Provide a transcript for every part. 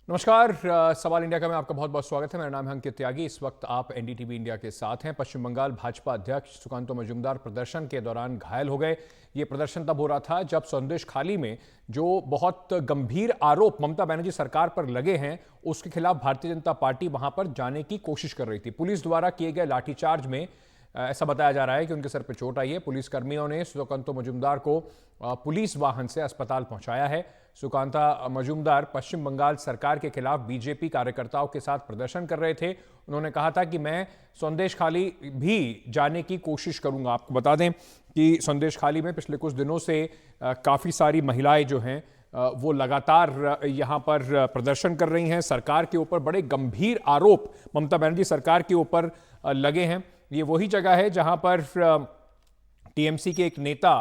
नमस्कार। सवाल इंडिया का में आपका बहुत बहुत स्वागत है। मेरा नाम है अंकित त्यागी। इस वक्त आप एनडीटीवी इंडिया के साथ हैं। पश्चिम बंगाल भाजपा अध्यक्ष सुकांतो मजूमदार प्रदर्शन के दौरान घायल हो गए। ये प्रदर्शन तब हो रहा था जब संदेशखाली में जो बहुत गंभीर आरोप ममता बनर्जी सरकार पर लगे हैं उसके खिलाफ भारतीय जनता पार्टी वहां पर जाने की कोशिश कर रही थी। पुलिस द्वारा किए गए लाठीचार्ज में ऐसा बताया जा रहा है कि उनके सर पर चोट आई है। पुलिसकर्मियों ने सुकांतो मजूमदार को पुलिस वाहन से अस्पताल पहुंचाया है। सुकांता मजूमदार पश्चिम बंगाल सरकार के खिलाफ बीजेपी कार्यकर्ताओं के साथ प्रदर्शन कर रहे थे। उन्होंने कहा था कि मैं संदेशखाली भी जाने की कोशिश करूंगा। आपको बता दें कि संदेशखाली में पिछले कुछ दिनों से काफ़ी सारी महिलाएं जो हैं वो लगातार यहां पर प्रदर्शन कर रही हैं। सरकार के ऊपर बड़े गंभीर आरोप ममता बनर्जी सरकार के ऊपर लगे हैं। ये वही जगह है जहां पर टीएमसी के एक नेता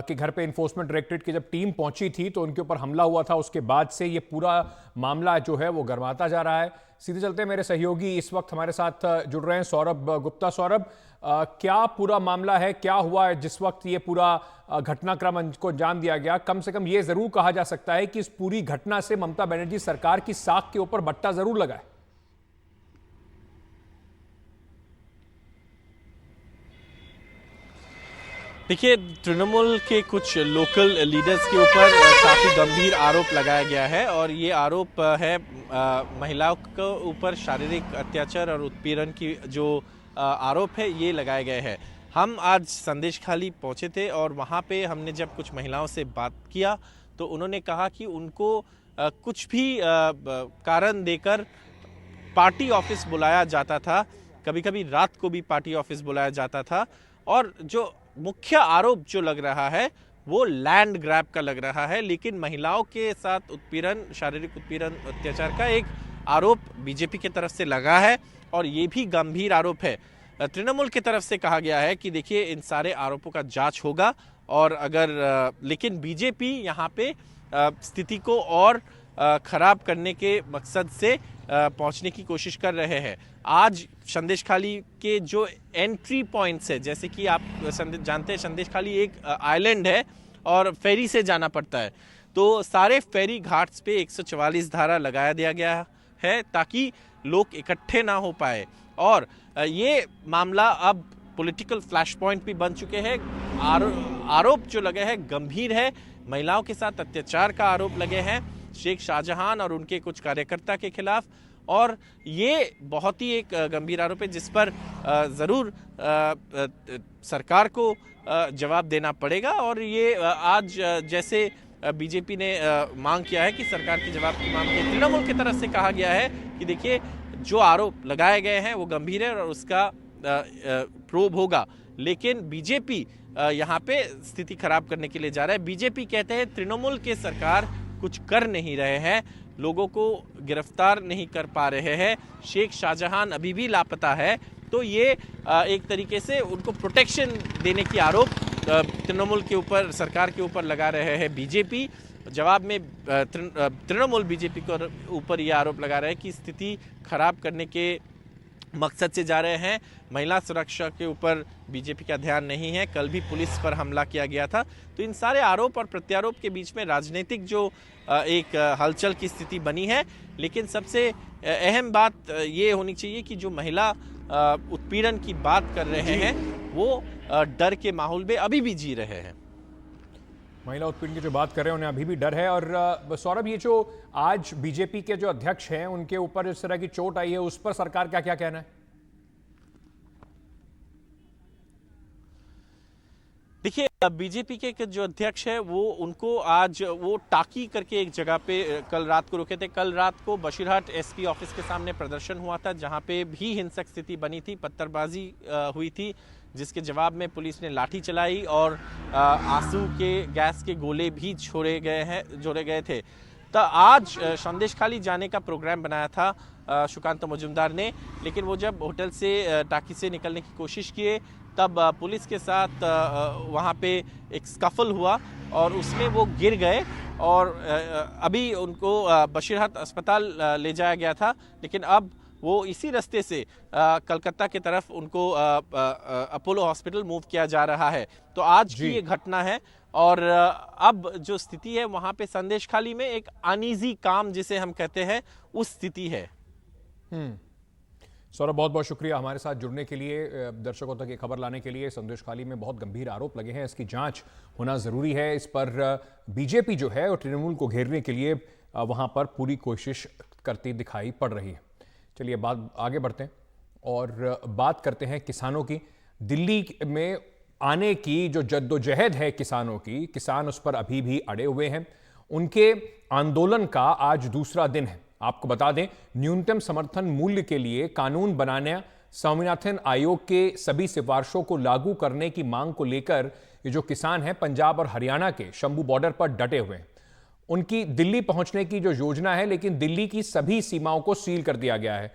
के घर पे इन्फोर्समेंट डायरेक्टरेट की जब टीम पहुंची थी तो उनके ऊपर हमला हुआ था। उसके बाद से ये पूरा मामला जो है वो गर्माता जा रहा है। सीधे चलते मेरे सहयोगी इस वक्त हमारे साथ जुड़ रहे हैं, सौरभ गुप्ता। सौरभ, क्या पूरा मामला है, क्या हुआ है जिस वक्त ये पूरा घटनाक्रम को अंजाम दिया गया? कम से कम ये जरूर कहा जा सकता है कि इस पूरी घटना से ममता बनर्जी सरकार की साख के ऊपर बट्टा जरूर लगा है। देखिए, तृणमूल के कुछ लोकल लीडर्स के ऊपर काफ़ी गंभीर आरोप लगाया गया है और ये आरोप है महिलाओं के ऊपर शारीरिक अत्याचार और उत्पीड़न की जो आरोप है ये लगाए गए हैं। हम आज संदेशखाली पहुंचे थे और वहाँ पे हमने जब कुछ महिलाओं से बात किया तो उन्होंने कहा कि उनको कुछ भी कारण देकर पार्टी ऑफिस बुलाया जाता था, कभी कभी रात को भी पार्टी ऑफिस बुलाया जाता था। और जो मुख्य आरोप जो लग रहा है वो लैंड ग्रैब का लग रहा है, लेकिन महिलाओं के साथ उत्पीड़न, शारीरिक उत्पीड़न, अत्याचार का एक आरोप बीजेपी की तरफ से लगा है और ये भी गंभीर आरोप है। तृणमूल की तरफ से कहा गया है कि देखिए इन सारे आरोपों का जांच होगा और लेकिन बीजेपी यहाँ पे स्थिति को और खराब करने के मकसद से पहुंचने की कोशिश कर रहे हैं। आज संदेशखाली के जो एंट्री पॉइंट्स है, जैसे कि आप जानते हैं संदेशखाली एक आइलैंड है और फेरी से जाना पड़ता है, तो सारे फेरी घाट्स पे 144 धारा लगाया दिया गया है ताकि लोग इकट्ठे ना हो पाए। और ये मामला अब पॉलिटिकल फ्लैश पॉइंट भी बन चुके हैं। आरोप जो लगे हैं गंभीर है। महिलाओं के साथ अत्याचार का आरोप लगे हैं शेख शाहजहां और उनके कुछ कार्यकर्ता के खिलाफ, और ये बहुत ही एक गंभीर आरोप है जिस पर ज़रूर सरकार को जवाब देना पड़ेगा। और ये आज जैसे बीजेपी ने मांग किया है कि सरकार के जवाब की मांग की, तृणमूल की तरफ से कहा गया है कि देखिए जो आरोप लगाए गए हैं वो गंभीर है और उसका प्रोब होगा, लेकिन बीजेपी यहाँ पे स्थिति खराब करने के लिए जा रहा है। बीजेपी कहते हैं तृणमूल के सरकार कुछ कर नहीं रहे हैं, लोगों को गिरफ्तार नहीं कर पा रहे हैं, शेख शाहजहां अभी भी लापता है। तो ये एक तरीके से उनको प्रोटेक्शन देने की आरोप तृणमूल के ऊपर, सरकार के ऊपर लगा रहे हैं बीजेपी। जवाब में तृणमूल बीजेपी के ऊपर ये आरोप लगा रहे हैं कि स्थिति खराब करने के मकसद से जा रहे हैं। महिला सुरक्षा के ऊपर बीजेपी का ध्यान नहीं है। कल भी पुलिस पर हमला किया गया था। तो इन सारे आरोप और प्रत्यारोप के बीच में राजनीतिक जो एक हलचल की स्थिति बनी है, लेकिन सबसे अहम बात ये होनी चाहिए कि जो महिला उत्पीड़न की बात कर रहे हैं वो डर के माहौल में अभी भी जी रहे हैं। महिला उत्पीड़न की जो बात कर रहे हैं उन्हें अभी भी डर है। और सौरभ, ये जो आज बीजेपी के जो अध्यक्ष हैं उनके ऊपर इस तरह की चोट आई है उस पर सरकार का क्या कहना है? देखिए, बीजेपी के जो अध्यक्ष है वो उनको आज वो टाकी करके एक जगह पे कल रात को रुके थे। कल रात को बशीरहाट एसपी ऑफिस के सामने प्रदर्शन हुआ था जहां पे भी हिंसक स्थिति बनी थी, पत्थरबाजी हुई थी, जिसके जवाब में पुलिस ने लाठी चलाई और आंसू के गैस के गोले भी छोड़े गए थे। तो आज संदेशखाली जाने का प्रोग्राम बनाया था सुकांतो मजूमदार ने, लेकिन वो जब होटल से टाकी से निकलने की कोशिश किए तब पुलिस के साथ वहाँ पे एक स्कफल हुआ और उसमें वो गिर गए और अभी उनको बशीरहाट अस्पताल ले जाया गया था, लेकिन अब वो इसी रास्ते से कलकत्ता की तरफ उनको अपोलो हॉस्पिटल मूव किया जा रहा है। तो आज की ये घटना है और अब जो स्थिति है वहाँ पे संदेशखाली में एक अनईजी काम जिसे हम कहते हैं उस स्थिति है। सौरभ, बहुत बहुत शुक्रिया हमारे साथ जुड़ने के लिए, दर्शकों तक ये खबर लाने के लिए। संदेशखाली में बहुत गंभीर आरोप लगे हैं, इसकी जांच होना जरूरी है। इस पर बीजेपी जो है और तृणमूल को घेरने के लिए वहां पर पूरी कोशिश करती दिखाई पड़ रही है। चलिए बात आगे बढ़ते हैं और बात करते हैं किसानों की। दिल्ली में आने की जो जद्दोजहद है किसानों की, किसान उस पर अभी भी अड़े हुए हैं। उनके आंदोलन का आज दूसरा दिन है। आपको बता दें, न्यूनतम समर्थन मूल्य के लिए कानून बनाने, स्वामीनाथन आयोग के सभी सिफारिशों को लागू करने की मांग को लेकर ये जो किसान हैं पंजाब और हरियाणा के शंभू बॉर्डर पर डटे हुए हैं। उनकी दिल्ली पहुंचने की जो योजना है, लेकिन दिल्ली की सभी सीमाओं को सील कर दिया गया है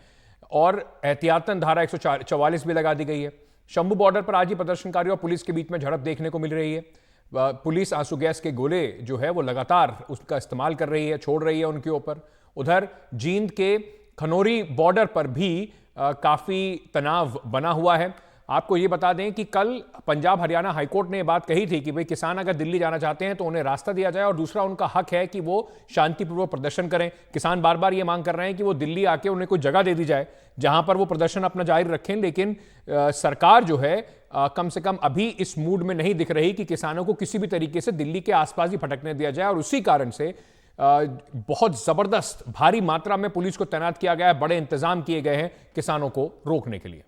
और एहतियातन धारा 144 भी लगा दी गई है। शंभू बॉर्डर पर आज ही प्रदर्शनकारियों और पुलिस के बीच में झड़प देखने को मिल रही है। पुलिस आंसू गैस के गोले जो है वो लगातार उसका इस्तेमाल कर रही है, छोड़ रही है उनके ऊपर। उधर जींद के खनौरी बॉर्डर पर भी काफी तनाव बना हुआ है। आपको ये बता दें कि कल पंजाब हरियाणा हाईकोर्ट ने बात कही थी कि भाई किसान अगर दिल्ली जाना चाहते हैं तो उन्हें रास्ता दिया जाए और दूसरा उनका हक है कि वो शांतिपूर्वक प्रदर्शन करें। किसान बार बार ये मांग कर रहे हैं कि वो दिल्ली आके उन्हें कोई जगह दे दी जाए जहां पर वो प्रदर्शन अपना जारी रखें, लेकिन सरकार जो है कम से कम अभी इस मूड में नहीं दिख रही कि किसानों को किसी भी तरीके से दिल्ली के आसपास ही भटकने दिया जाए। और उसी कारण से बहुत जबरदस्त भारी मात्रा में पुलिस को तैनात किया गया है, बड़े इंतजाम किए गए हैं किसानों को रोकने के लिए।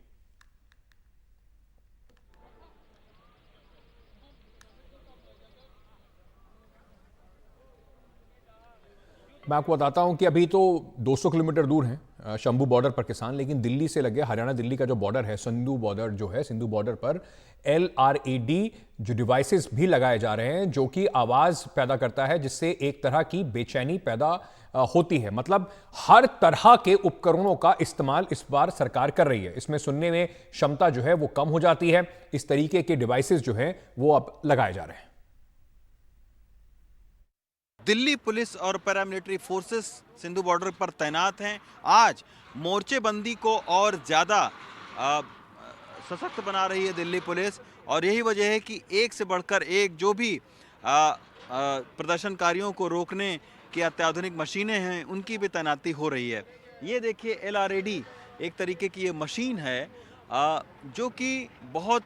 मैं आपको बताता हूं कि अभी तो 200 किलोमीटर दूर हैं शंभू बॉर्डर पर किसान, लेकिन दिल्ली से लगे हरियाणा दिल्ली का जो बॉर्डर है, सिंधु बॉर्डर जो है, सिंधु बॉर्डर पर LRAD जो डिवाइसेस भी लगाए जा रहे हैं जो कि आवाज पैदा करता है, जिससे एक तरह की बेचैनी पैदा होती है। मतलब हर तरह के उपकरणों का इस्तेमाल इस बार सरकार कर रही है। इसमें सुनने में क्षमता जो है वो कम हो जाती है। इस तरीके के डिवाइसेस जो हैं वो अब लगाए जा रहे हैं। दिल्ली पुलिस और पैरामिलिट्री फोर्सेस सिंधु बॉर्डर पर तैनात हैं। आज मोर्चेबंदी को और ज़्यादा सशक्त बना रही है दिल्ली पुलिस, और यही वजह है कि एक से बढ़कर एक जो भी प्रदर्शनकारियों को रोकने की अत्याधुनिक मशीनें हैं उनकी भी तैनाती हो रही है। ये देखिए LRAD एक तरीके की ये मशीन है जो कि बहुत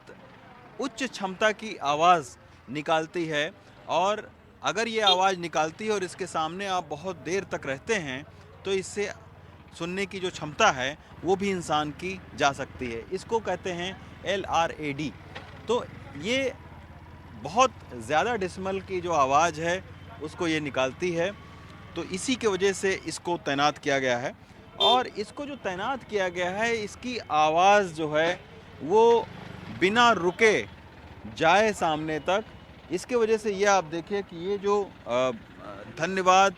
उच्च क्षमता की आवाज़ निकालती है, और अगर ये आवाज़ निकालती है और इसके सामने आप बहुत देर तक रहते हैं तो इससे सुनने की जो क्षमता है वो भी इंसान की जा सकती है। इसको कहते हैं LRAD। तो ये बहुत ज़्यादा डेसिमल की जो आवाज़ है उसको ये निकालती है, तो इसी के वजह से इसको तैनात किया गया है। और इसको जो तैनात किया गया है, इसकी आवाज़ जो है वो बिना रुके जाए सामने तक। इसके वजह से ये आप देखिए कि ये जो धन्यवाद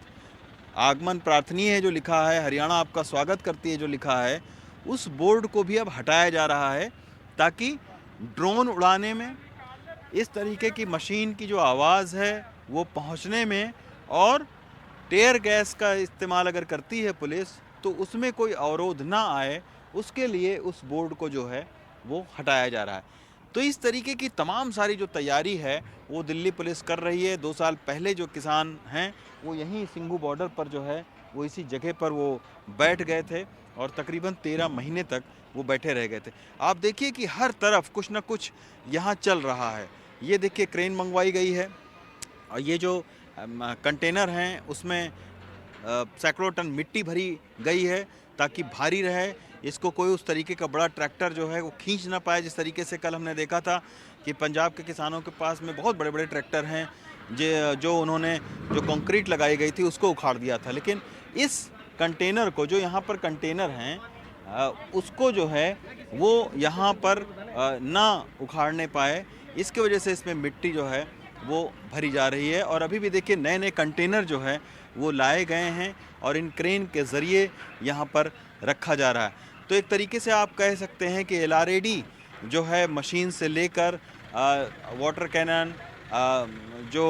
आगमन प्रार्थनीय है जो लिखा है, हरियाणा आपका स्वागत करती है जो लिखा है, उस बोर्ड को भी अब हटाया जा रहा है ताकि ड्रोन उड़ाने में इस तरीके की मशीन की जो आवाज़ है वो पहुंचने में, और टेयर गैस का इस्तेमाल अगर करती है पुलिस तो उसमें कोई अवरोध ना आए, उसके लिए उस बोर्ड को जो है वो हटाया जा रहा है। तो इस तरीके की तमाम सारी जो तैयारी है वो दिल्ली पुलिस कर रही है। 2 साल पहले जो किसान हैं वो यहीं सिंघू बॉर्डर पर जो है वो इसी जगह पर वो बैठ गए थे और तकरीबन 13 महीने तक वो बैठे रह गए थे। आप देखिए कि हर तरफ कुछ ना कुछ यहाँ चल रहा है। ये देखिए क्रेन मंगवाई गई है और ये जो कंटेनर हैं उसमें सैकड़ों टन मिट्टी भरी गई है ताकि भारी रहे, इसको कोई उस तरीके का बड़ा ट्रैक्टर जो है वो खींच ना पाए। जिस तरीके से कल हमने देखा था कि पंजाब के किसानों के पास में बहुत बड़े बड़े ट्रैक्टर हैं जो उन्होंने जो कंक्रीट लगाई गई थी उसको उखाड़ दिया था, लेकिन इस कंटेनर को, जो यहाँ पर कंटेनर हैं, उसको जो है वो यहाँ पर ना उखाड़ने पाए। इसके वजह से इसमें मिट्टी जो है वो भरी जा रही है। और अभी भी देखिए नए नए कंटेनर जो है वो लाए गए हैं और इन क्रेन के ज़रिए यहाँ पर रखा जा रहा है। तो एक तरीके से आप कह सकते हैं कि LRAD जो है मशीन से लेकर वाटर कैनन, जो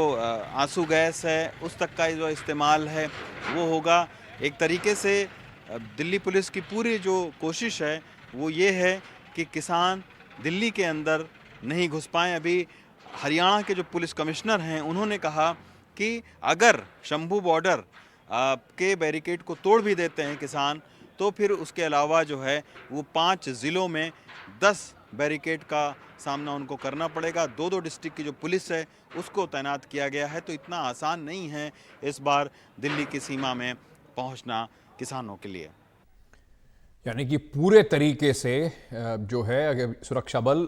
आंसू गैस है, उस तक का जो इस्तेमाल है वो होगा। एक तरीके से दिल्ली पुलिस की पूरी जो कोशिश है वो ये है कि किसान दिल्ली के अंदर नहीं घुस पाएँ। अभी हरियाणा के जो पुलिस कमिश्नर हैं उन्होंने कहा कि अगर शंभू बॉर्डर के बैरिकेड को तोड़ भी देते हैं किसान, तो फिर उसके अलावा जो है वो 5 ज़िलों में 10 बैरिकेड का सामना उनको करना पड़ेगा। 2-2 डिस्ट्रिक्ट की जो पुलिस है उसको तैनात किया गया है। तो इतना आसान नहीं है इस बार दिल्ली की सीमा में पहुंचना किसानों के लिए। यानी कि पूरे तरीके से जो है अगर सुरक्षा बल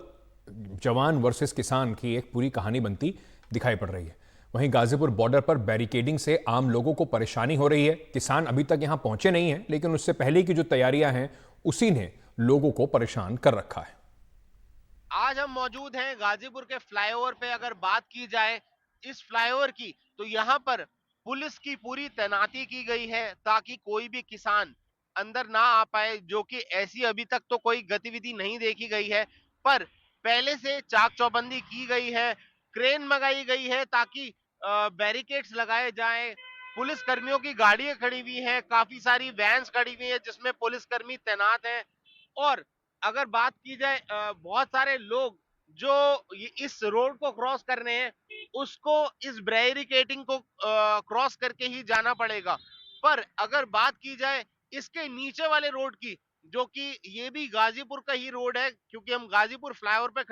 जवान वर्सेस किसान की एक पूरी कहानी बनती दिखाई पड़ रही है। वहीं गाजीपुर बॉर्डर पर बैरिकेडिंग से आम लोगों को परेशानी हो रही है। किसान अभी तक यहां पहुंचे नहीं हैं, लेकिन उससे पहले की जो तैयारियां हैं उसी ने लोगों को परेशान कर रखा है। आज हम मौजूद हैं गाजीपुर के फ्लाईओवर पे। अगर बात की जाए इस फ्लाईओवर की, तो यहाँ पर पुलिस की पूरी तैनाती की गई है ताकि कोई भी किसान अंदर ना आ पाए, जो कि ऐसी अभी तक तो कोई गतिविधि नहीं देखी गई है। पर पहले से चाक चौबंदी की गई है, क्रेन मंगाई गई है ताकि बैरिकेड्स लगाए जाएं। पुलिस कर्मियों की गाड़ियां खड़ी हुई हैं, काफी सारी वैन्स खड़ी हुई हैं जिसमें पुलिसकर्मी तैनात हैं। और अगर बात की जाए बहुत सारे लोग जो इस रोड को क्रॉस कर रहे हैं, उसको इस बैरिकेडिंग को क्रॉस करके ही जाना पड़ेगा। पर अगर बात की जाए इसके नीचे वाले रोड की, जो कि ये भी गाजीपुर का ही रोड है, क्योंकि हम गाजीपुर फ्लाईओवर पे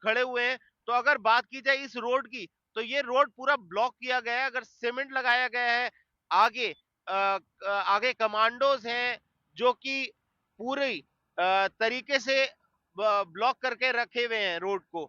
खड़े हुए हैं, तो अगर बात की जाए इस रोड की, तो ये रोड पूरा ब्लॉक किया गया है। अगर सीमेंट लगाया गया है, आगे आगे कमांडोज हैं जो कि पूरी तरीके से ब्लॉक करके रखे हुए हैं रोड को,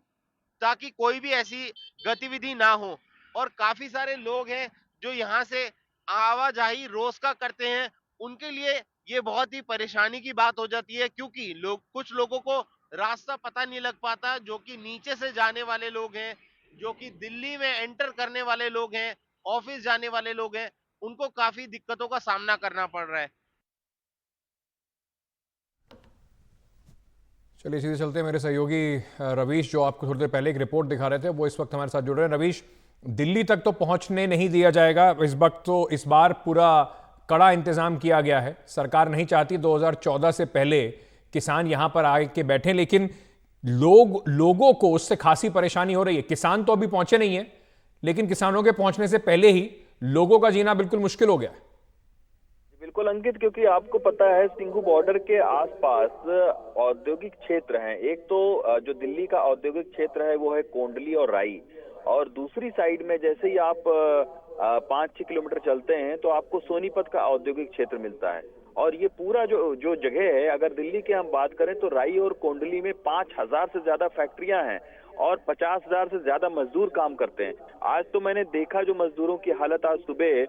ताकि कोई भी ऐसी गतिविधि ना हो। और काफी सारे लोग हैं जो यहाँ से आवाजाही रोज का करते हैं, उनके लिए ये बहुत ही परेशानी की बात हो जाती है, क्योंकि कुछ लोगों को रास्ता पता नहीं लग पाता, जो कि नीचे से जाने वाले लोग हैं, जो कि दिल्ली में एंटर करने वाले लोग हैं, ऑफिस जाने वाले लोग हैं, उनको काफी दिक्कतों का सामना करना पड़ रहा है। चलिए सीधे चलते हैं। मेरे सहयोगी रवीश, जो आपको थोड़ी देर पहले एक रिपोर्ट दिखा रहे थे, वो इस वक्त हमारे साथ जुड़ रहे हैं। रवीश, दिल्ली तक तो पहुंचने नहीं दिया जाएगा इस वक्त, तो इस बार पूरा कड़ा इंतजाम किया गया है। सरकार नहीं चाहती 2014 से पहले किसान यहां पर आके बैठे, लेकिन लोगों को उससे खासी परेशानी हो रही है। किसान तो अभी पहुंचे नहीं है, लेकिन किसानों के पहुंचने से पहले ही लोगों का जीना बिल्कुल मुश्किल हो गया है। बिल्कुल अंकित, क्योंकि आपको पता है सिंघू बॉर्डर के आसपास औद्योगिक क्षेत्र हैं। एक तो जो दिल्ली का औद्योगिक क्षेत्र है वो है कोंडली और राई, और दूसरी साइड में जैसे ही आप 5-6 किलोमीटर चलते हैं तो आपको सोनीपत का औद्योगिक क्षेत्र मिलता है। और ये पूरा जो जगह है, अगर दिल्ली की हम बात करें तो राई और कोंडली में 5000 से ज्यादा फैक्ट्रियां हैं और 50,000 से ज्यादा मजदूर काम करते हैं। आज तो मैंने देखा जो मजदूरों की हालत आज सुबह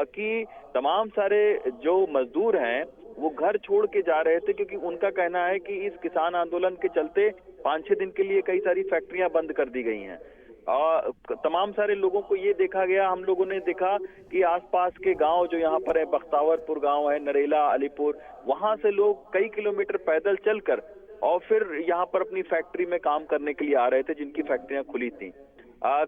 कि तमाम सारे जो मजदूर हैं वो घर छोड़ के जा रहे थे, क्योंकि उनका कहना है कि इस किसान आंदोलन के चलते 5-6 दिन के लिए कई सारी फैक्ट्रियां बंद कर दी गई हैं। तमाम सारे लोगों को ये देखा गया, हम लोगों ने देखा कि आसपास के गांव जो यहाँ पर है, बख्तावरपुर गांव है, नरेला, अलीपुर, वहां से लोग कई किलोमीटर पैदल चलकर और फिर यहाँ पर अपनी फैक्ट्री में काम करने के लिए आ रहे थे, जिनकी फैक्ट्रियां खुली थी।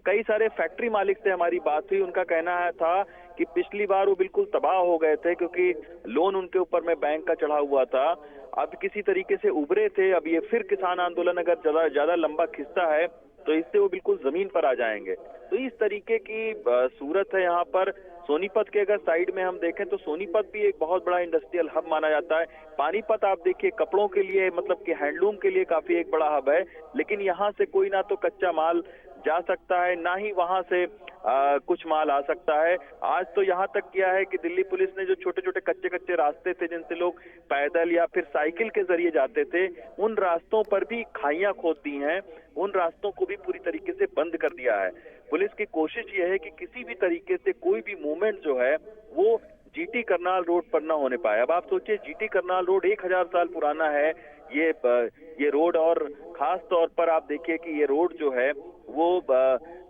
कई सारे फैक्ट्री मालिक से हमारी बात हुई, उनका कहना था कि पिछली बार वो बिल्कुल तबाह हो गए थे, क्योंकि लोन उनके ऊपर में बैंक का चढ़ा हुआ था। अब किसी तरीके से उभरे थे। अब ये फिर किसान आंदोलन अगर ज्यादा लंबा खिंचता है तो इससे वो बिल्कुल जमीन पर आ जाएंगे। तो इस तरीके की सूरत है यहाँ पर। सोनीपत के अगर साइड में हम देखें तो सोनीपत भी एक बहुत बड़ा इंडस्ट्रियल हब माना जाता है। पानीपत आप देखिए कपड़ों के लिए, मतलब कि हैंडलूम के लिए काफी एक बड़ा हब है, लेकिन यहाँ से कोई ना तो कच्चा माल जा सकता है, ना ही वहां से कुछ माल आ सकता है। आज तो यहाँ तक किया है कि दिल्ली पुलिस ने जो छोटे छोटे कच्चे रास्ते थे जिनसे लोग पैदल या फिर साइकिल के जरिए जाते थे, उन रास्तों पर भी खाइयां खोद दी हैं, उन रास्तों को भी पूरी तरीके से बंद कर दिया है। पुलिस की कोशिश ये है कि किसी भी तरीके से कोई भी मूवमेंट जो है वो जीटी करनाल रोड पर ना होने पाए। अब आप सोचिए, जीटी करनाल रोड 1000 साल पुराना है ये रोड, और खास तौर पर आप देखिए कि ये रोड जो है वो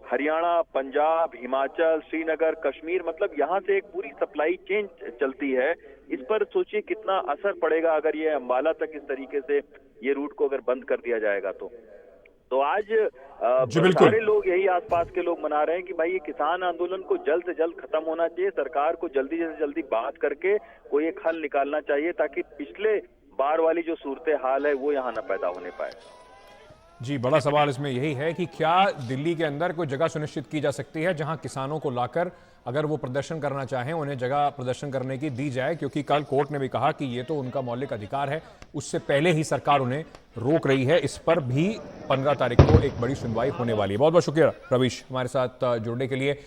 हरियाणा, पंजाब, हिमाचल, श्रीनगर, कश्मीर, मतलब यहाँ से एक पूरी सप्लाई चेन चलती है। इस पर सोचिए कितना असर पड़ेगा अगर ये अंबाला तक इस तरीके से ये रूट को अगर बंद कर दिया जाएगा तो आज सारे लोग यही आसपास के लोग मना रहे हैं कि भाई ये किसान आंदोलन को जल्द से जल्द खत्म होना चाहिए। सरकार को जल्दी से जल्दी बात करके कोई एक हल निकालना चाहिए, ताकि पिछले बार वाली जो सूरत हाल है वो यहाँ न पैदा होने पाए। जी, बड़ा सवाल इसमें यही है कि क्या दिल्ली के अंदर कोई जगह सुनिश्चित की जा सकती है जहां किसानों को लाकर अगर वो प्रदर्शन करना चाहें उन्हें जगह प्रदर्शन करने की दी जाए, क्योंकि कल कोर्ट ने भी कहा कि ये तो उनका मौलिक अधिकार है, उससे पहले ही सरकार उन्हें रोक रही है। इस पर भी 15 तारीख को एक बड़ी सुनवाई होने वाली है। बहुत बहुत शुक्रिया रवीश हमारे साथ जुड़ने के लिए।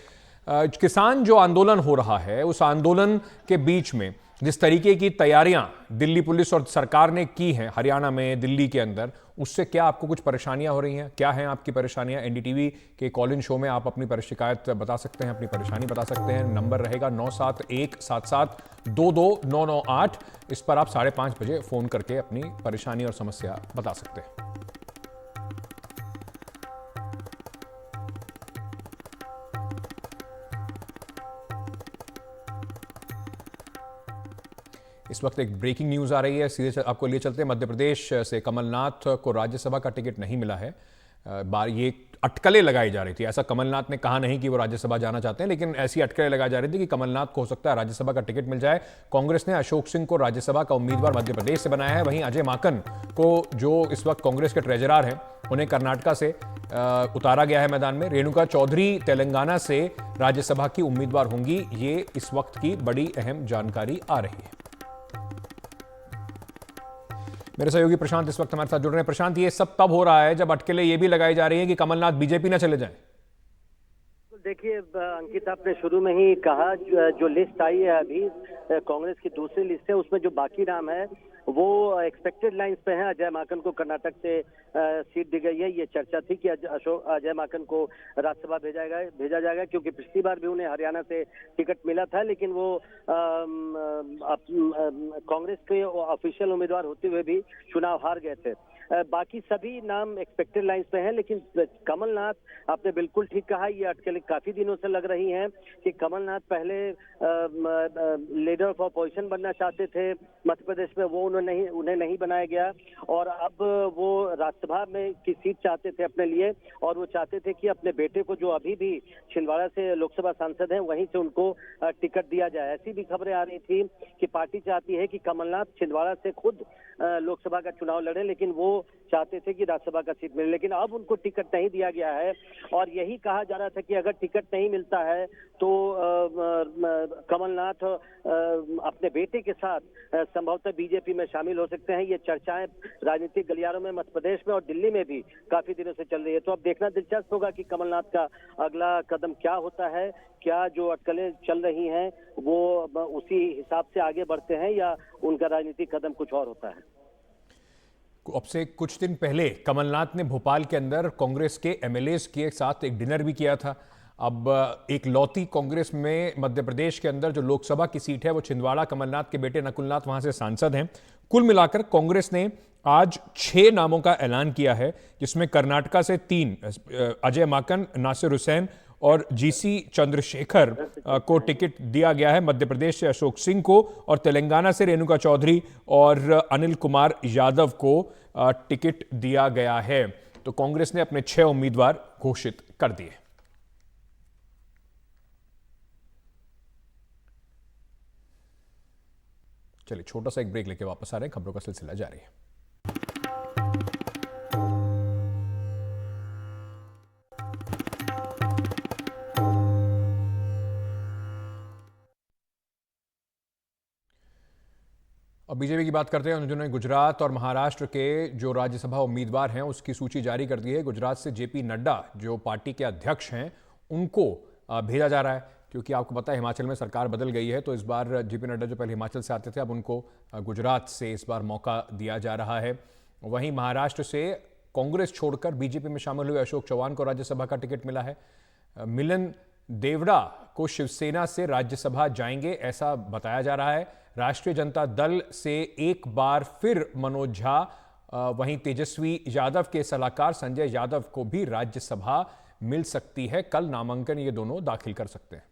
किसान जो आंदोलन हो रहा है उस आंदोलन के बीच में जिस तरीके की तैयारियां दिल्ली पुलिस और सरकार ने की हैं हरियाणा में, दिल्ली के अंदर, उससे क्या आपको कुछ परेशानियां हो रही हैं? क्या हैं आपकी परेशानियां? एनडीटीवी के कॉल इन शो में आप अपनी शिकायत बता सकते हैं, अपनी परेशानी बता सकते हैं। नंबर रहेगा 9717722998। इस पर आप 5:30 बजे फोन करके अपनी परेशानी और समस्या बता सकते हैं। इस वक्त एक ब्रेकिंग न्यूज आ रही है, सीधे आपको लिए चलते हैं। मध्य प्रदेश से कमलनाथ को राज्यसभा का टिकट नहीं मिला है। ये अटकलें लगाई जा रही थी, ऐसा कमलनाथ ने कहा नहीं कि वो राज्यसभा जाना चाहते हैं, लेकिन ऐसी अटकलें लगाई जा रही थी कि कमलनाथ को हो सकता है राज्यसभा का टिकट मिल जाए। कांग्रेस ने अशोक सिंह को राज्यसभा का उम्मीदवार मध्य प्रदेश से बनाया है। वहीं अजय माकन को, जो इस वक्त कांग्रेस के ट्रेजरर हैं, उन्हें कर्नाटका से उतारा गया है मैदान में। रेणुका चौधरी तेलंगाना से राज्यसभा की उम्मीदवार होंगी। ये इस वक्त की बड़ी अहम जानकारी आ रही है। मेरे सहयोगी प्रशांत इस वक्त हमारे साथ जुड़ रहे हैं। प्रशांत, ये सब तब हो रहा है जब अटकलें ये भी लगाई जा रही है कि कमलनाथ बीजेपी ना चले जाएं। देखिए अंकित, आपने शुरू में ही कहा जो लिस्ट आई है अभी कांग्रेस की दूसरी लिस्ट है, उसमें जो बाकी नाम है वो एक्सपेक्टेड लाइंस पे है। अजय माकन को कर्नाटक से सीट दी गई है। ये चर्चा थी कि अजय माकन को राज्यसभा भेजा जाएगा क्योंकि पिछली बार भी उन्हें हरियाणा से टिकट मिला था, लेकिन वो कांग्रेस के ऑफिशियल उम्मीदवार होते हुए भी चुनाव हार गए थे। बाकी सभी नाम एक्सपेक्टेड लाइंस पे हैं, लेकिन कमलनाथ, आपने बिल्कुल ठीक कहा, ये अटकलें काफी दिनों से लग रही हैं कि कमलनाथ पहले लीडर ऑफ अपोजिशन बनना चाहते थे मध्य प्रदेश में, वो उन्हें नहीं बनाया गया, और अब वो राज्यसभा में की सीट चाहते थे अपने लिए, और वो चाहते थे कि अपने बेटे को, जो अभी भी छिंदवाड़ा से लोकसभा सांसद हैं, वहीं से उनको टिकट दिया जाए। ऐसी भी खबरें आ रही थी कि पार्टी चाहती है कि कमलनाथ छिंदवाड़ा से खुद लोकसभा का चुनाव लड़े, लेकिन वो चाहते थे कि राज्यसभा का सीट मिले, लेकिन अब उनको टिकट नहीं दिया गया है। और यही कहा जा रहा था कि अगर टिकट नहीं मिलता है तो कमलनाथ अपने बेटे के साथ संभवतः बीजेपी में शामिल हो सकते हैं। ये चर्चाएं राजनीतिक गलियारों में मध्य प्रदेश में और दिल्ली में भी काफी दिनों से चल रही है। तो अब देखना दिलचस्प होगा कि कमलनाथ का अगला कदम क्या होता है। क्या जो अटकलें चल रही हैं वो उसी हिसाब से आगे बढ़ते हैं या उनका राजनीतिक कदम कुछ और होता है। अब से कुछ दिन पहले कमलनाथ ने भोपाल के अंदर कांग्रेस के एमएलएस के साथ एक डिनर भी किया था। अब एक लौती कांग्रेस में मध्य प्रदेश के अंदर जो लोकसभा की सीट है वो छिंदवाड़ा, कमलनाथ के बेटे नकुलनाथ वहां से सांसद हैं। कुल मिलाकर कांग्रेस ने आज 6 नामों का ऐलान किया है, जिसमें कर्नाटका से 3 अजय माकन, नासिर हुसैन और जीसी चंद्रशेखर को टिकट दिया गया है। मध्य प्रदेश से अशोक सिंह को और तेलंगाना से रेणुका चौधरी और अनिल कुमार यादव को टिकट दिया गया है। तो कांग्रेस ने अपने 6 उम्मीदवार घोषित कर दिए। चलिए छोटा सा एक ब्रेक लेके वापस आ रहे हैं, खबरों का सिलसिला जारी है। अब बीजेपी की बात करते हैं, उन्होंने गुजरात और महाराष्ट्र के जो राज्यसभा उम्मीदवार हैं उसकी सूची जारी कर दी है। गुजरात से जेपी नड्डा जो पार्टी के अध्यक्ष हैं उनको भेजा जा रहा है, क्योंकि आपको पता है हिमाचल में सरकार बदल गई है, तो इस बार जेपी नड्डा जो पहले हिमाचल से आते थे अब उनको गुजरात से इस बार मौका दिया जा रहा है। वहीं महाराष्ट्र से कांग्रेस छोड़कर बीजेपी में शामिल हुए अशोक चौहान को राज्यसभा का टिकट मिला है। मिलन देवड़ा को शिवसेना से राज्यसभा जाएंगे ऐसा बताया जा रहा है। राष्ट्रीय जनता दल से एक बार फिर मनोज झा, वहीं तेजस्वी यादव के सलाहकार संजय यादव को भी राज्यसभा मिल सकती है। कल नामांकन ये दोनों दाखिल कर सकते हैं।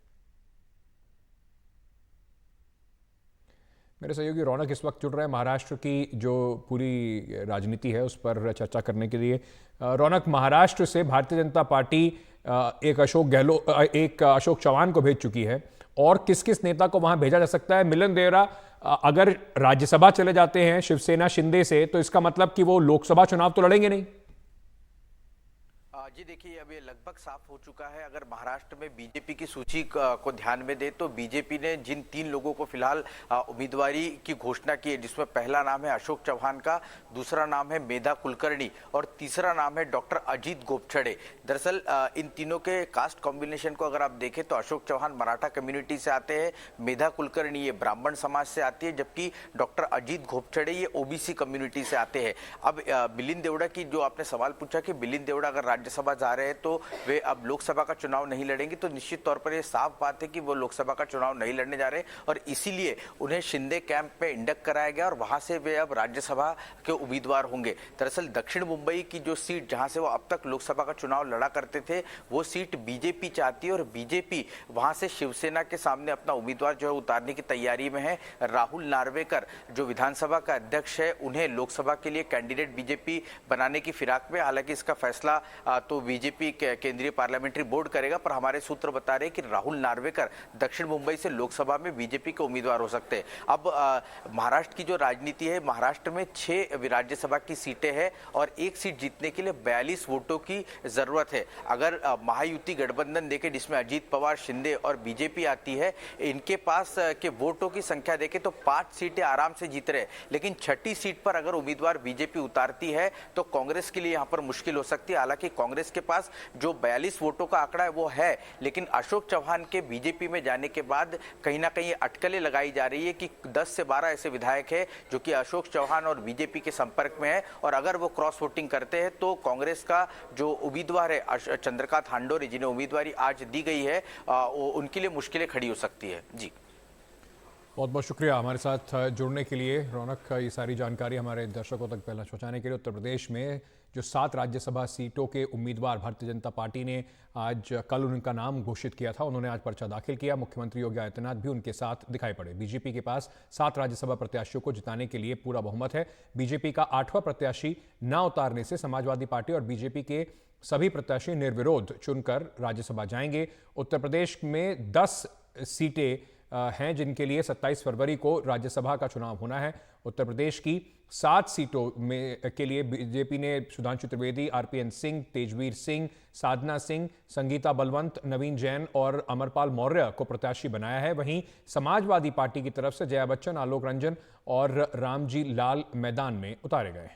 मेरे सहयोगी रौनक इस वक्त जुड़ रहे हैं महाराष्ट्र की जो पूरी राजनीति है उस पर चर्चा करने के लिए। रौनक, महाराष्ट्र से भारतीय जनता पार्टी एक अशोक चौहान को भेज चुकी है, और किस किस नेता को वहां भेजा जा सकता है? मिलन देवरा अगर राज्यसभा चले जाते हैं शिवसेना शिंदे से, तो इसका मतलब कि वो लोकसभा चुनाव तो लड़ेंगे नहीं। जी देखिए, अब ये लगभग साफ हो चुका है। अगर महाराष्ट्र में बीजेपी की सूची को ध्यान में दे तो बीजेपी ने जिन 3 लोगों को फिलहाल उम्मीदवारी की घोषणा की है, जिसमें पहला नाम है अशोक चौहान का, दूसरा नाम है मेधा कुलकर्णी और तीसरा नाम है डॉक्टर अजीत गोपछड़े। दरअसल इन तीनों के कास्ट कॉम्बिनेशन को अगर आप देखें तो अशोक चौहान मराठा कम्युनिटी से आते हैं, मेधा कुलकर्णी ये ब्राह्मण समाज से आती है, जबकि डॉक्टर अजीत गोपछड़े ये ओबीसी कम्युनिटी से आते हैं। अब मिलिंद देवड़ा की जो आपने सवाल पूछा कि मिलिंद देवड़ा अगर राज्यसभा जा रहे हैं तो वे अब लोकसभा का चुनाव नहीं लड़ेंगे, तो निश्चित तौर पर यह साफ बात है कि वो लोकसभा का चुनाव नहीं लड़ने जा रहे और इसीलिए उन्हें शिंदे कैंप में इंडक्ट कराया गया और वहां से वे अब राज्यसभा के उम्मीदवार होंगे। दरअसल दक्षिण मुंबई की जो सीट जहां से वो अब तक लोकसभा का चुनाव लड़ा करते थे वो सीट बीजेपी चाहती है और बीजेपी वहां से शिवसेना के सामने अपना उम्मीदवार जो है उतारने की तैयारी में है। राहुल नार्वेकर जो विधानसभा का अध्यक्ष है उन्हें लोकसभा के लिए कैंडिडेट बीजेपी बनाने की फिराक में, हालांकि इसका फैसला तो बीजेपी केंद्रीय पार्लियामेंट्री बोर्ड करेगा, पर हमारे सूत्र बता रहे हैं कि राहुल नार्वेकर दक्षिण मुंबई से लोकसभा में बीजेपी के उम्मीदवार हो सकते हैं। अब महाराष्ट्र की जो राजनीति है, महाराष्ट्र में 6 राज्यसभा की सीटें हैं और एक सीट जीतने के लिए 42 वोटों की जरूरत है। अगर महायुति गठबंधन देखे जिसमें अजीत पवार, शिंदे और बीजेपी आती है, इनके पास के वोटों की संख्या देखे तो 5 सीटें आराम से जीत रहे, लेकिन 6ठी सीट पर अगर उम्मीदवार बीजेपी उतारती है तो कांग्रेस के लिए यहां पर मुश्किल हो सकती है। हालांकि कांग्रेस के पास जो 42 वोटों का आंकड़ा है वो है, लेकिन अशोक चौहान के बीजेपी में जाने के बाद कहीं ना कहीं अटकलें लगाई जा रही है कि 10 से 12 ऐसे विधायक हैं जो कि अशोक चौहान और बीजेपी के संपर्क में है और अगर वो क्रॉस वोटिंग करते हैं तो कांग्रेस का जो उम्मीदवार है चंद्रकांत हांडोरे, जिन्हें उम्मीदवारी आज दी गई है, उनके लिए मुश्किलें खड़ी हो सकती है। जी बहुत बहुत शुक्रिया हमारे साथ जुड़ने के लिए रौनक। ये सारी जानकारी हमारे दर्शकों तक पहले पहुंचाने के लिए। उत्तर प्रदेश में जो 7 राज्यसभा सीटों के उम्मीदवार भारतीय जनता पार्टी ने कल उनका नाम घोषित किया था, उन्होंने आज पर्चा दाखिल किया। मुख्यमंत्री योगी आदित्यनाथ भी उनके साथ दिखाई पड़े। बीजेपी के पास 7 राज्यसभा प्रत्याशियों को जिताने के लिए पूरा बहुमत है। बीजेपी का 8वां प्रत्याशी न उतारने से समाजवादी पार्टी और बीजेपी के सभी प्रत्याशी निर्विरोध चुनकर राज्यसभा जाएंगे। उत्तर प्रदेश में 10 सीटें हैं जिनके लिए 27 फरवरी को राज्यसभा का चुनाव होना है। उत्तर प्रदेश की 7 सीटों में के लिए बीजेपी ने सुधांशु त्रिवेदी, आरपीएन सिंह, तेजवीर सिंह, साधना सिंह, संगीता बलवंत, नवीन जैन और अमरपाल मौर्य को प्रत्याशी बनाया है। वहीं समाजवादी पार्टी की तरफ से जया बच्चन, आलोक रंजन और रामजी लाल मैदान में उतारे गए।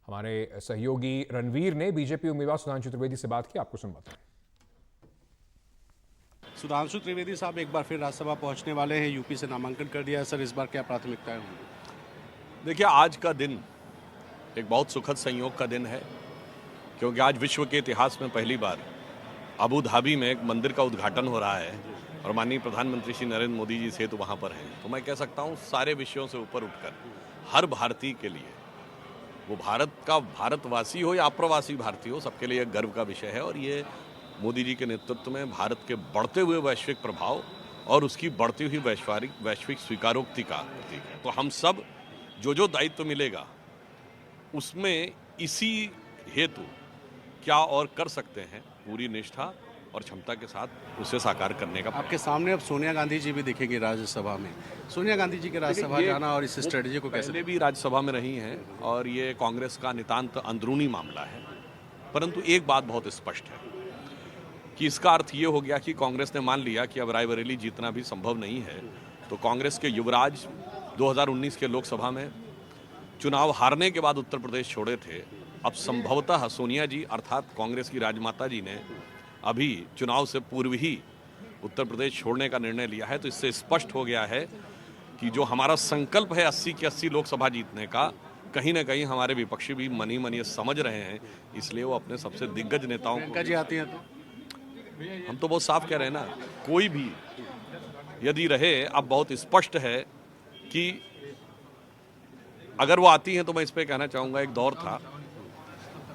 हमारे सहयोगी रणवीर ने बीजेपी उम्मीदवार सुधांशु त्रिवेदी से बात की, आपको सुनवाते हैं। सुधांशु त्रिवेदी साहब एक बार फिर राज्यसभा पहुंचने वाले हैं, यूपी से नामांकन कर दिया है। सर, इस बार क्या प्राथमिकताएं होंगी? देखिए, आज का दिन एक बहुत सुखद संयोग का दिन है, क्योंकि आज विश्व के इतिहास में पहली बार अबू धाबी में एक मंदिर का उद्घाटन हो रहा है और माननीय प्रधानमंत्री श्री नरेंद्र मोदी जी सेतु वहाँ पर हैं। तो मैं कह सकता हूँ सारे विषयों से ऊपर उठकर हर भारतीय के लिए, वो भारत का भारतवासी हो या अप्रवासी भारतीय हो, सबके लिए एक गर्व का विषय है। और ये मोदी जी के नेतृत्व में भारत के बढ़ते हुए वैश्विक प्रभाव और उसकी बढ़ती हुई वैश्विक स्वीकारोक्ति का प्रतीक है। तो हम सब जो दायित्व मिलेगा उसमें इसी हेतु क्या और कर सकते हैं, पूरी निष्ठा और क्षमता के साथ उसे साकार करने का। आपके सामने अब सोनिया गांधी जी भी दिखेंगी राज्यसभा में। सोनिया गांधी जी के राज्यसभा जाना और इस स्ट्रेटजी को कैसे? पहले भी राज्यसभा में रही हैं और ये कांग्रेस का नितांत अंदरूनी मामला है। परंतु एक बात बहुत स्पष्ट है कि इसका अर्थ ये हो गया कि कांग्रेस ने मान लिया कि अब रायबरेली जीतना भी संभव नहीं है, तो कांग्रेस के युवराज 2019 के लोकसभा में चुनाव हारने के बाद उत्तर प्रदेश छोड़े थे। अब संभवतः सोनिया जी अर्थात कांग्रेस की राजमाता जी ने अभी चुनाव से पूर्व ही उत्तर प्रदेश छोड़ने का निर्णय लिया है। तो इससे स्पष्ट हो गया है कि जो हमारा संकल्प है 80 की 80 लोकसभा जीतने का, कहीं ना कहीं हमारे विपक्षी भी मनी मनी समझ रहे हैं, इसलिए वो अपने सबसे दिग्गज नेताओं को जी आती हैं। तो हम तो बहुत साफ कह रहे हैं ना, कोई भी यदि रहे, अब बहुत स्पष्ट है कि अगर वो आती हैं तो मैं इस पे कहना चाहूँगा, एक दौर था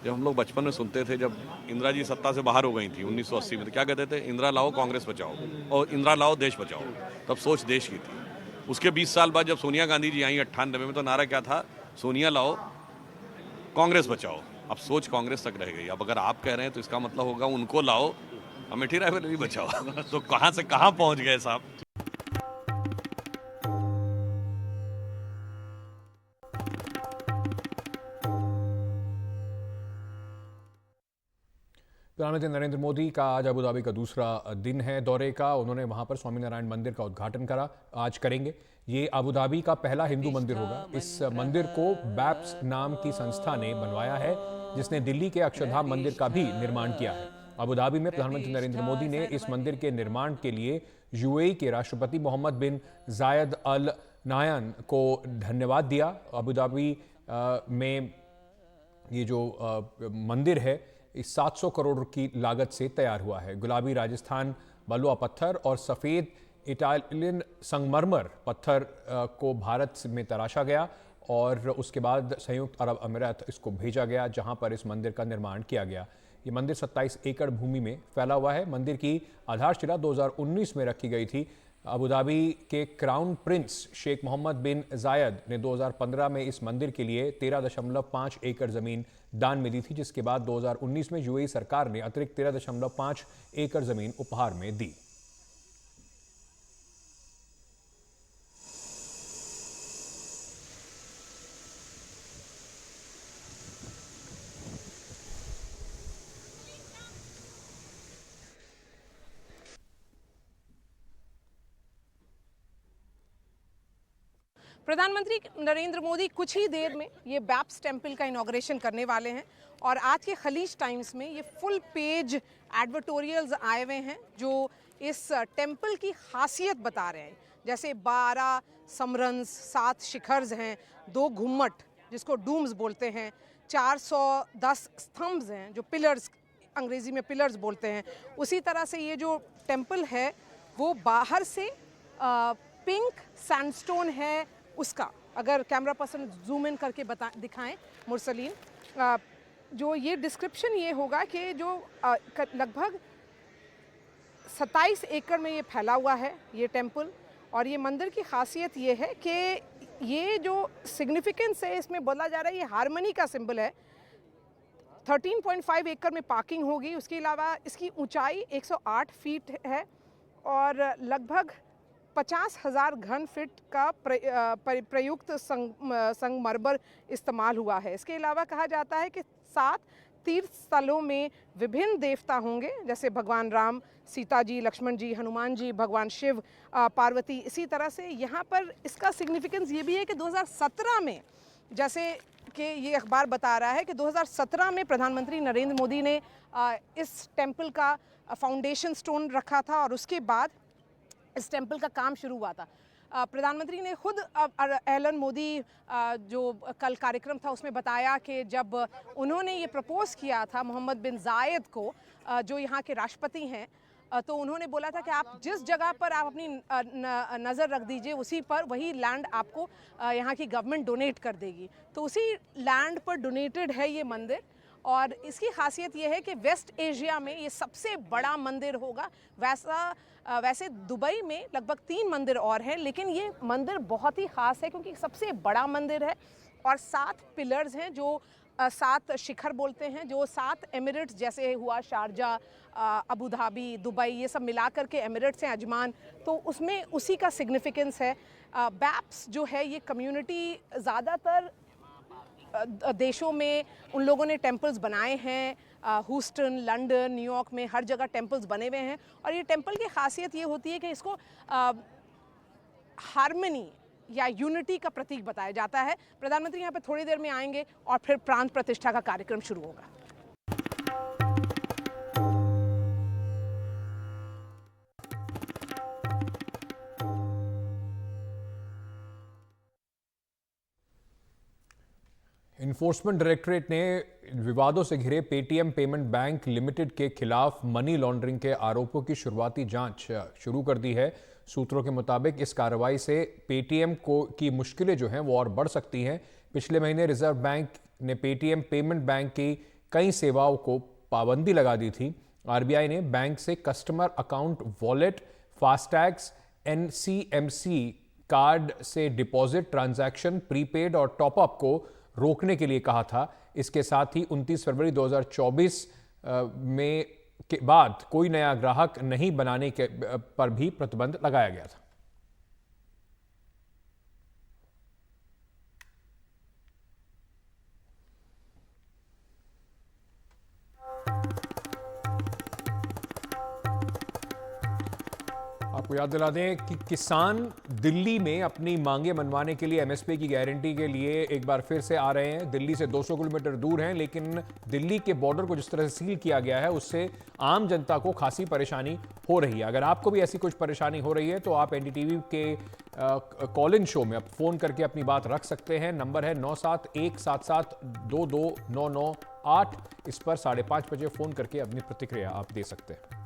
जब हम लोग बचपन में सुनते थे, जब इंदिरा जी सत्ता से बाहर हो गई थी 1980 में, तो क्या कहते थे? इंदिरा लाओ कांग्रेस बचाओ और इंदिरा लाओ देश बचाओ। तब सोच देश की थी। उसके 20 साल बाद जब सोनिया गांधी जी आई 98 में, तो नारा क्या था? सोनिया लाओ कांग्रेस बचाओ। अब सोच कांग्रेस तक रह गई। अब अगर आप कह रहे हैं तो इसका मतलब होगा उनको लाओ, अमेठी रायबरेली बचाओ। तो कहाँ से कहाँ पहुँच गए साहब। प्रधानमंत्री नरेंद्र मोदी का आज अबू धाबी का दूसरा दिन है दौरे का। उन्होंने वहां पर स्वामीनारायण मंदिर का उद्घाटन आज करेंगे। ये अबू धाबी का पहला हिंदू मंदिर होगा। इस मंदिर को बैप्स नाम की संस्था ने बनवाया है, जिसने दिल्ली के अक्षरधाम मंदिर का भी निर्माण किया है। अबू धाबी में प्रधानमंत्री नरेंद्र मोदी ने इस मंदिर के निर्माण के लिए यूएई के राष्ट्रपति मोहम्मद बिन जायद अल नाहयान को धन्यवाद दिया। अबू धाबी में ये जो मंदिर है इस 700 करोड़ की लागत से तैयार हुआ है। गुलाबी राजस्थान बलुआ पत्थर और सफ़ेद इटालियन संगमरमर पत्थर को भारत में तराशा गया और उसके बाद संयुक्त अरब अमीरात इसको भेजा गया, जहां पर इस मंदिर का निर्माण किया गया। ये मंदिर 27 एकड़ भूमि में फैला हुआ है। मंदिर की आधारशिला 2019 में रखी गई थी। अबू धाबी के क्राउन प्रिंस शेख मोहम्मद बिन जायद ने 2015 में इस मंदिर के लिए 13.5 एकड़ जमीन दान में दी थी, जिसके बाद 2019 में यूएई सरकार ने अतिरिक्त 13.5 एकड़ जमीन उपहार में दी। प्रधानमंत्री नरेंद्र मोदी कुछ ही देर में ये बैप्स टेम्पल का इनॉग्रेशन करने वाले हैं और आज के खलीज टाइम्स में ये फुल पेज एडवर्टोरियल्स आए हुए हैं जो इस टेम्पल की खासियत बता रहे हैं। जैसे 12 समरन्स, 7 शिखर्स हैं, 2 घुम्मट जिसको डूम्स बोलते हैं, 410 स्तंभ हैं जो पिलर्स, अंग्रेजी में पिलर्स बोलते हैं। उसी तरह से ये जो टेम्पल है वो बाहर से पिंक सैंडस्टोन है उसका। अगर कैमरा पर्सन जूम इन करके दिखाएं मुरसलीन, जो ये डिस्क्रिप्शन ये होगा कि जो लगभग 27 एकड़ में ये फैला हुआ है ये टेम्पल। और ये मंदिर की खासियत ये है कि ये जो सिग्निफिकेंस है इसमें बोला जा रहा है ये हारमनी का सिंबल है। 13.5 एकड़ में पार्किंग होगी। उसके अलावा इसकी ऊंचाई 108 फीट है और लगभग 50,000 घन फीट का प्रयुक्त संगमरमर इस्तेमाल हुआ है। इसके अलावा कहा जाता है कि 7 तीर्थ स्थलों में विभिन्न देवता होंगे, जैसे भगवान राम, सीता जी, लक्ष्मण जी, हनुमान जी, भगवान शिव, पार्वती। इसी तरह से यहाँ पर इसका सिग्निफिकेंस ये भी है कि 2017 में, जैसे कि ये अखबार बता रहा है कि 2017 में प्रधानमंत्री नरेंद्र मोदी ने इस टेम्पल का फाउंडेशन स्टोन रखा था और उसके बाद इस टेम्पल का काम शुरू हुआ था। प्रधानमंत्री ने खुद एलन मोदी जो कल कार्यक्रम था उसमें बताया कि जब उन्होंने ये प्रपोज किया था मोहम्मद बिन जायद को, जो यहाँ के राष्ट्रपति हैं, तो उन्होंने बोला था कि आप जिस जगह पर आप अपनी नज़र रख दीजिए उसी पर वही लैंड आपको यहाँ की गवर्नमेंट डोनेट कर देगी। तो उसी लैंड पर डोनेटेड है ये मंदिर और इसकी खासियत ये है कि वेस्ट एशिया में ये सबसे बड़ा मंदिर होगा। वैसे दुबई में लगभग 3 मंदिर और हैं, लेकिन ये मंदिर बहुत ही ख़ास है क्योंकि सबसे बड़ा मंदिर है और 7 पिलर्स हैं जो 7 शिखर बोलते हैं, जो 7 एमिरेट्स जैसे हुआ शारजा, अबू धाबी, दुबई, ये सब मिला करके एमिरेट्स हैं, अजमान, तो उसमें उसी का सिग्निफिकेंस है। बैप्स जो है ये कम्युनिटी ज़्यादातर देशों में उन लोगों ने टेम्पल्स बनाए हैं। ह्यूस्टन, लंदन, न्यूयॉर्क में हर जगह टेम्पल्स बने हुए हैं और ये टेम्पल की खासियत ये होती है कि इसको हार्मनी या यूनिटी का प्रतीक बताया जाता है। प्रधानमंत्री यहाँ पे थोड़ी देर में आएंगे और फिर प्राण प्रतिष्ठा का कार्यक्रम शुरू होगा। इन्फोर्समेंट डायरेक्टरेट ने विवादों से घिरे पेटीएम पेमेंट बैंक लिमिटेड के खिलाफ मनी लॉन्ड्रिंग के आरोपों की शुरुआती जांच शुरू कर दी है। सूत्रों के मुताबिक इस कार्रवाई से पेटीएम की मुश्किलें जो हैं वो और बढ़ सकती हैं। पिछले महीने रिजर्व बैंक ने पेटीएम पेमेंट बैंक की कई सेवाओं को पाबंदी लगा दी थी। आरबीआई ने बैंक से customer account wallet, फास्टैग्स, NCMC card से डिपॉजिट ट्रांजैक्शन, प्रीपेड और टॉपअप को रोकने के लिए कहा था। इसके साथ ही 29 फरवरी 2024 में के बाद कोई नया ग्राहक नहीं बनाने के पर भी प्रतिबंध लगाया गया था। आपको याद दिला दें कि किसान दिल्ली में अपनी मांगे मनवाने के लिए एमएसपी की गारंटी के लिए एक बार फिर से आ रहे हैं। दिल्ली से 200 किलोमीटर दूर हैं, लेकिन दिल्ली के बॉर्डर को जिस तरह से सील किया गया है उससे आम जनता को खासी परेशानी हो रही है। अगर आपको भी ऐसी कुछ परेशानी हो रही है तो आप एनडीटीवी के कॉल इन शो में आप फोन करके अपनी बात रख सकते हैं। नंबर है 9717722998। इस पर 5:30 बजे फोन करके अपनी प्रतिक्रिया आप दे सकते हैं।